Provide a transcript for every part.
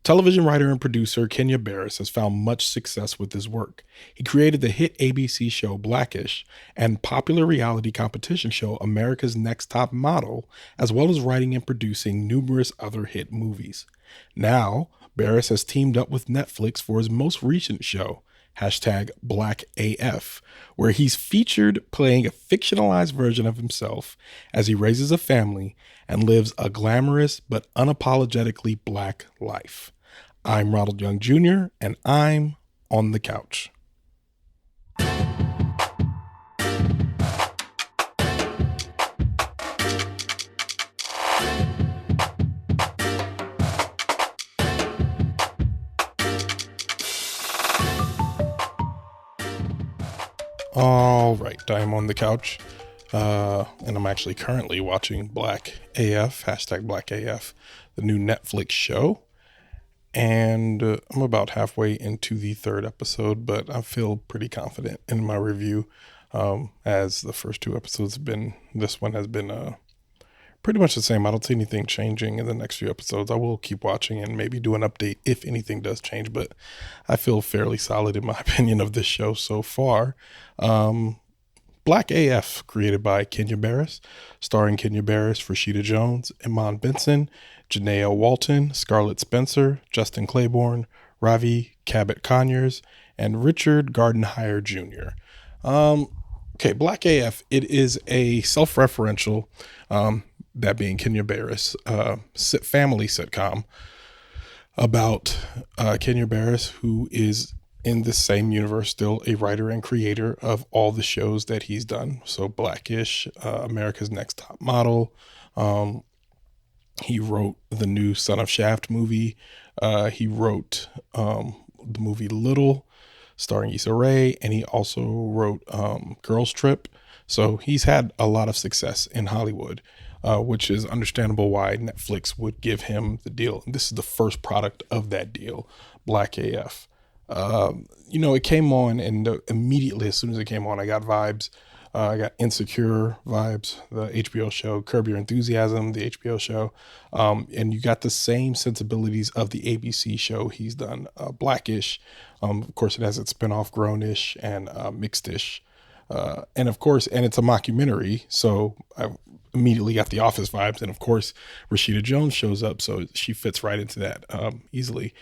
Television writer and producer Genneya Barris has found much success with his work. He created the hit ABC show Blackish and popular reality competition show America's Next Top Model, as well as writing and producing numerous other hit movies. Now, Barris has teamed up with Netflix for his most recent show, #BlackAF, where he's featured playing a fictionalized version of himself as he raises a family and lives a glamorous but unapologetically black life. I'm Ronald Young Jr., and I'm on the couch. All right, I'm on the couch, and I'm actually currently watching Black AF, #BlackAF, the new Netflix show, and I'm about halfway into the third episode, but I feel pretty confident in my review, as the first two episodes have been. This one has been pretty much the same. I don't see anything changing in the next few episodes. I will keep watching and maybe do an update if anything does change, but I feel fairly solid in my opinion of this show so far. Black AF, created by Genneya Barris, starring Genneya Barris, Rashida Jones, Iman Benson, Genneya Walton, Scarlet Spencer, Justin Claiborne, Ravi, Cabot-Conyers, and Richard Gardenhire Jr. Okay, Black AF, it is a self-referential, that being Genneya Barris, family sitcom about Genneya Barris, who is in the same universe still a writer and creator of all the shows that he's done. So Blackish, America's Next Top Model. He wrote the new Son of Shaft movie. He wrote the movie Little, starring Issa Rae, and he also wrote Girls Trip. So he's had a lot of success in Hollywood, which is understandable why Netflix would give him the deal. And this is the first product of that deal, Black AF. It came on, and immediately as soon as it came on, I got vibes. I got Insecure vibes, the HBO show, Curb Your Enthusiasm, the HBO show. And you got the same sensibilities of the ABC show he's done, Blackish. Of course, it has its spinoff, Grownish and Mixedish. And of course, and it's a mockumentary, so I immediately got the Office vibes. And of course, Rashida Jones shows up, so she fits right into that easily.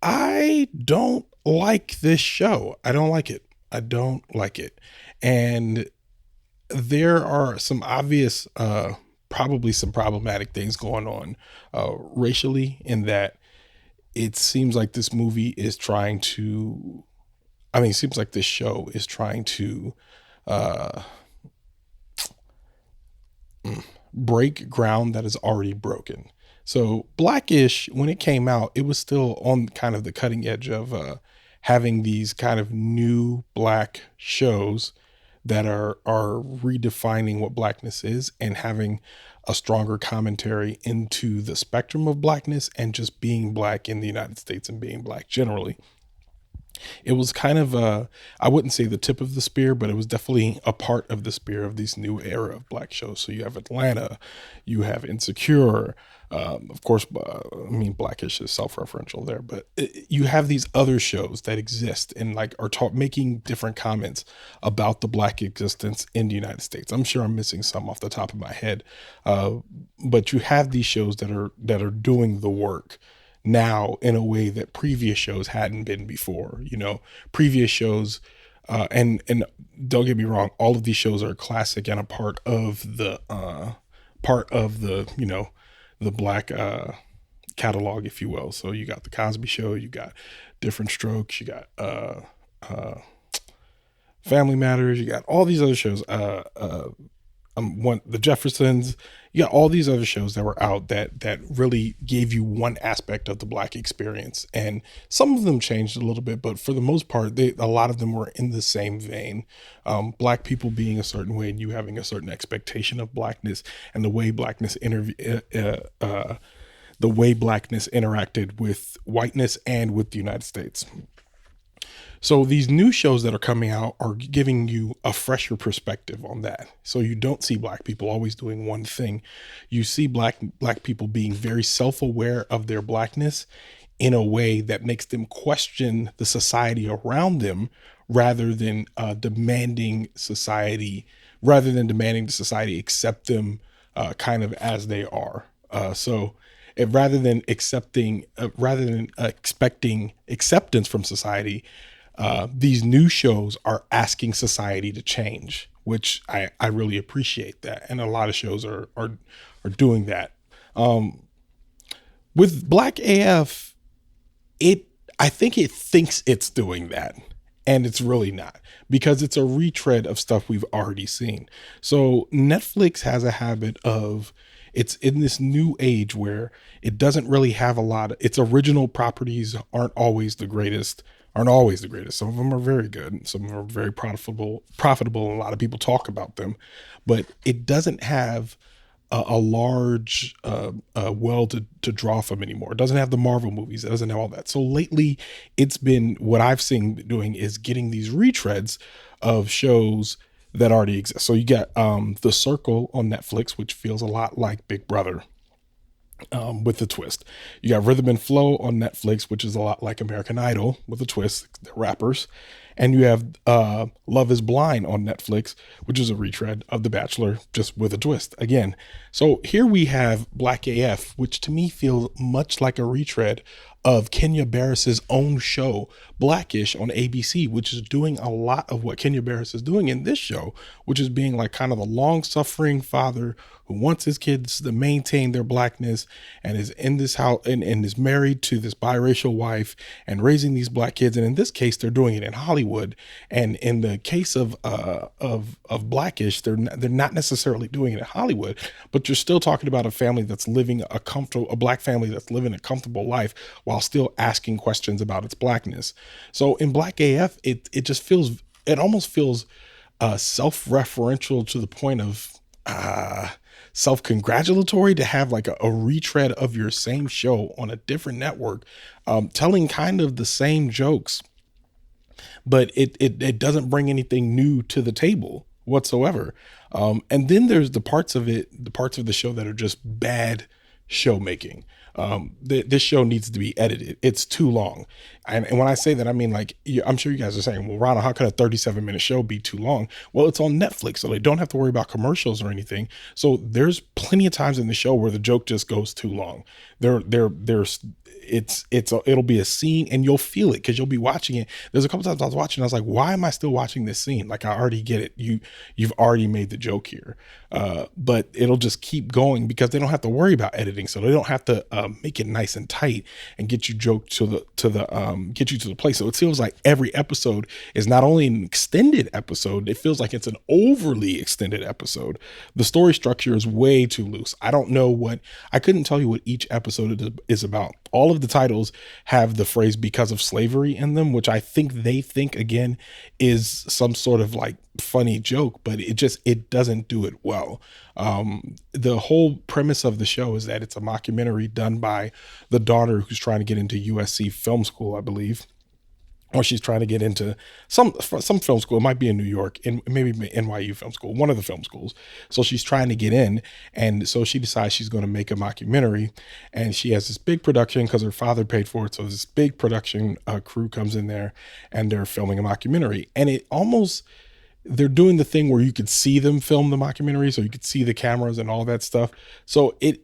I don't like this show. I don't like it. And there are some obvious, probably some problematic things going on racially, in that it seems like this movie is trying to, it seems like this show is trying to break ground that is already broken. So Blackish, when it came out, it was still on kind of the cutting edge of having these kind of new black shows that are redefining what blackness is and having a stronger commentary into the spectrum of blackness and just being black in the United States and being black generally. It was kind of I wouldn't say the tip of the spear, but it was definitely a part of the spear of this new era of black shows. So you have Atlanta, you have Insecure, of course, Blackish is self-referential there, but you have these other shows that exist and are making different comments about the black existence in the United States. I'm sure I'm missing some off the top of my head, but you have these shows that are doing the work now in a way that previous shows hadn't been before. Previous shows, and don't get me wrong, all of these shows are classic and a part of the the black catalog, if you will. So you got the Cosby Show, you got Different Strokes, you got Family Matters, you got all these other shows, the Jeffersons. You got all these other shows that were out that really gave you one aspect of the black experience, and some of them changed a little bit, but for the most part, a lot of them were in the same vein. Black people being a certain way, and you having a certain expectation of blackness, and the way blackness interacted with whiteness and with the United States. So these new shows that are coming out are giving you a fresher perspective on that. So you don't see black people always doing one thing. You see black people being very self-aware of their blackness in a way that makes them question the society around them rather than demanding the society accept them kind of as they are. Rather than expecting acceptance from society, these new shows are asking society to change, which I really appreciate that. And a lot of shows are doing that. With Black AF, I think it thinks it's doing that, and it's really not, because it's a retread of stuff we've already seen. So Netflix has a habit of, it's in this new age where it doesn't really have its original properties aren't always the greatest. Some of them are very good. Some of them are very profitable. A lot of people talk about them, but it doesn't have a large well to draw from anymore. It doesn't have the Marvel movies. It doesn't have all that. So lately, it's been, what I've seen doing is getting these retreads of shows that already exist. So you got The Circle on Netflix, which feels a lot like Big Brother, with a twist. You got Rhythm and Flow on Netflix, which is a lot like American Idol with a twist. They're rappers. And you have Love is Blind on Netflix, which is a retread of The Bachelor, just with a twist again. So here we have Black AF, which to me feels much like a retread of Kenya Barris's own show, Blackish, on ABC, which is doing a lot of what Kenya Barris is doing in this show, which is being like kind of a long-suffering father who wants his kids to maintain their blackness and is in this house and is married to this biracial wife and raising these black kids. And in this case, they're doing it in Hollywood. And in the case of Blackish, they're not necessarily doing it in Hollywood, but you're still talking about a family that's living a black family that's living a comfortable life while still asking questions about its blackness. So in Black AF, it almost feels self-referential to the point of self-congratulatory to have like a retread of your same show on a different network, telling kind of the same jokes, but it doesn't bring anything new to the table whatsoever. And then there's the parts of the show that are just bad show making. This show needs to be edited. It's too long. And when I say that, I mean, like, I'm sure you guys are saying, well, Ronald, how could a 37-minute show be too long? Well, it's on Netflix, so they don't have to worry about commercials or anything. So there's plenty of times in the show where the joke just goes too long. It'll be a scene and you'll feel it because you'll be watching it. There's a couple times I was watching, I was like, why am I still watching this scene? Like, I already get it. You've already made the joke here. But it'll just keep going because they don't have to worry about editing. So they don't have to make it nice and tight and get you joke get you to the place. So it feels like every episode is not only an extended episode, it feels like it's an overly extended episode. The story structure is way too loose. I couldn't tell you what each episode is about. All of the titles have the phrase "because of slavery" in them, which I think they think again is some sort of like funny joke, but it doesn't do it well. The whole premise of the show is that it's a mockumentary done by the daughter who's trying to get into USC film school, I believe. Or she's trying to get into some film school. It might be in New York, and maybe NYU film school, one of the film schools. So she's trying to get in. And so she decides she's going to make a mockumentary. And she has this big production because her father paid for it. So this big production crew comes in there and they're filming a mockumentary. And they're doing the thing where you could see them film the mockumentary. So you could see the cameras and all that stuff. So it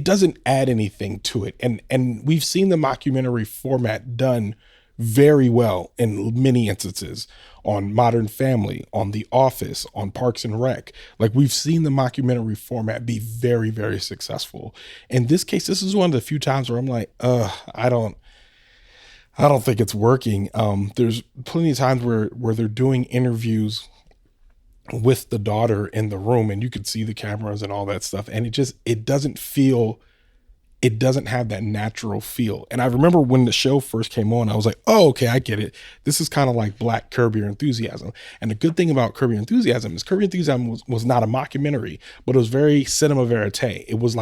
doesn't add anything to it. And we've seen the mockumentary format done very well in many instances on Modern Family, on The Office, on Parks and Rec. Like, we've seen the mockumentary format be very, very successful. In this case, this is one of the few times where I'm like, I don't think it's working. There's plenty of times where they're doing interviews with the daughter in the room and you could see the cameras and all that stuff. And it doesn't have that natural feel. And I remember when the show first came on, I was like, oh, okay, I get it. This is kind of like Black Curb Your Enthusiasm. And the good thing about Curb Your Enthusiasm is Curb Your Enthusiasm was not a mockumentary, but it was very cinema verite. It was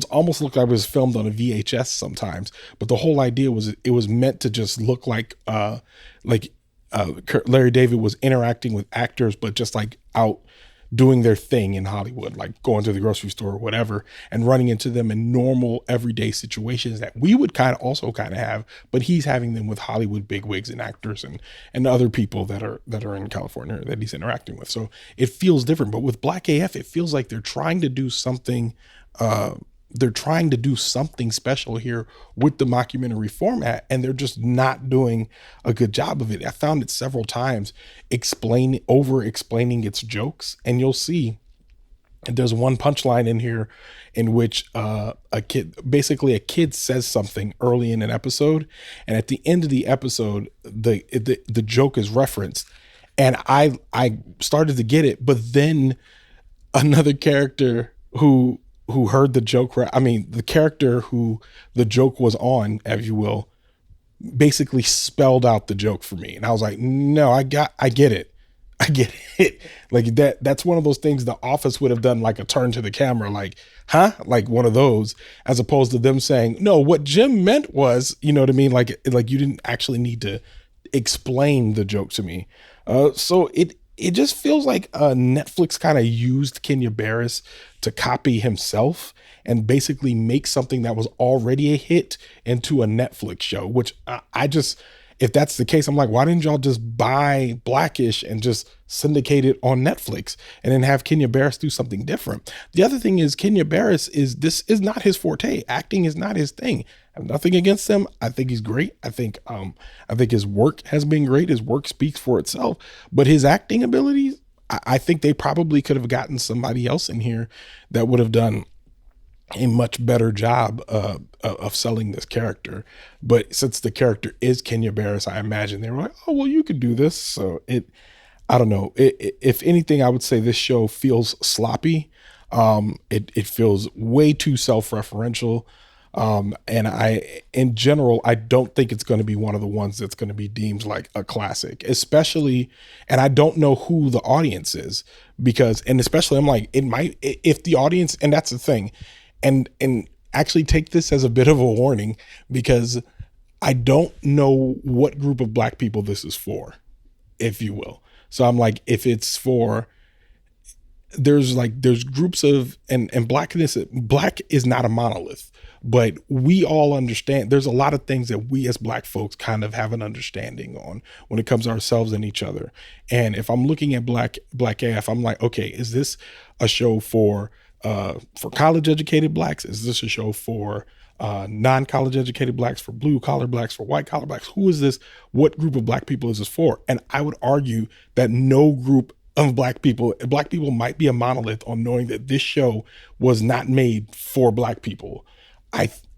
almost looked like it was filmed on a VHS sometimes. But the whole idea was it was meant to just look like Larry David was interacting with actors, but just like out doing their thing in Hollywood, like going to the grocery store or whatever, and running into them in normal everyday situations that we would kind of have, but he's having them with Hollywood bigwigs and actors and other people that are in California that he's interacting with. So it feels different. But with Black AF, it feels like they're trying to do something. They're trying to do something special here with the mockumentary format, and they're just not doing a good job of it. I found it several times over explaining its jokes, and you'll see there's one punchline in here in which a kid says something early in an episode, and at the end of the episode, the joke is referenced, and I started to get it, but then another character who heard the joke, the character who the joke was on, if you will, basically spelled out the joke for me. And I was like, no, I get it. Like that's one of those things The Office would have done, like a turn to the camera, like, huh? Like one of those, as opposed to them saying, no, what Jim meant was, you know what I mean? Like you didn't actually need to explain the joke to me. So it just feels like Netflix kind of used Genneya Barris to copy himself and basically make something that was already a hit into a Netflix show, which I just, if that's the case, I'm like, why didn't y'all just buy Blackish and just syndicate it on Netflix and then have Genneya Barris do something different? The other thing is Genneya Barris this is not his forte. Acting is not his thing. I have nothing against him. I think he's great. I think his work has been great. His work speaks for itself, but his acting abilities, I think they probably could have gotten somebody else in here that would have done a much better job of selling this character. But since the character is Genneya Barris, I imagine they were like, oh, well, you could do this. So I don't know. If anything, I would say this show feels sloppy. It feels way too self-referential. And in general, I don't think it's going to be one of the ones that's going to be deemed like a classic, especially, and I don't know who the audience is especially I'm like, it might, if the audience, and that's the thing, and actually take this as a bit of a warning, because I don't know what group of Black people this is for, if you will. So I'm like, if it's for, there's groups of, and Black is not a monolith, but we all understand there's a lot of things that we as Black folks kind of have an understanding on when it comes to ourselves and each other. And if I'm looking at Black AF, I'm like, okay, is this a show for college educated Blacks? Is this a show for non-college educated Blacks, for blue collar Blacks, for white collar Blacks? Who is this? What group of Black people is this for? And I would argue that no group of Black people might be a monolith on knowing that this show was not made for Black people.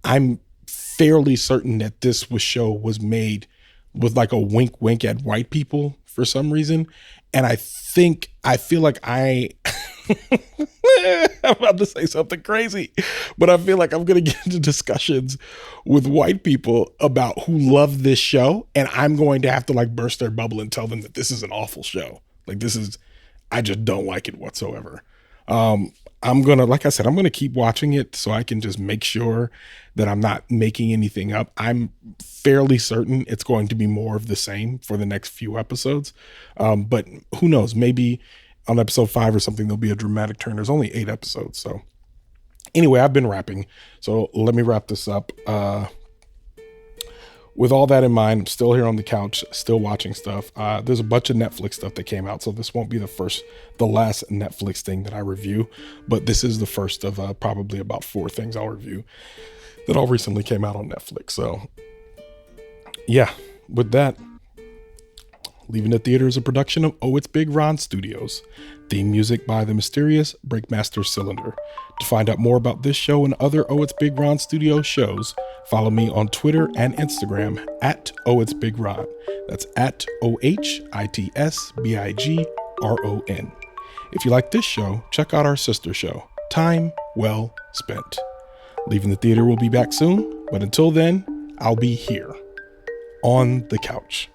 I'm fairly certain that this show was made with like a wink at white people for some reason. And I feel like I'm about to say something crazy, but I feel like I'm going to get into discussions with white people about who love this show. And I'm going to have to like burst their bubble and tell them that this is an awful show. Like I just don't like it whatsoever. I'm going to keep watching it so I can just make sure that I'm not making anything up. I'm fairly certain it's going to be more of the same for the next few episodes. But who knows, maybe on episode 5 or something, there'll be a dramatic turn. There's only 8 episodes. So anyway, I've been rapping. So let me wrap this up. With all that in mind, I'm still here on the couch, still watching stuff. There's a bunch of Netflix stuff that came out, so this won't be the last Netflix thing that I review, but this is the first of probably about 4 things I'll review that all recently came out on Netflix. So yeah, with that, Leaving the Theater is a production of ohitsBigRon Studios. Theme music by the mysterious Breakmaster Cylinder. To find out more about this show and other ohitsBigRon Studios shows, follow me on Twitter and Instagram at ohitsBigRon. That's at ohitsBigRon. If you like this show, check out our sister show, Time Well Spent. Leaving the Theater will be back soon, but until then, I'll be here on the couch.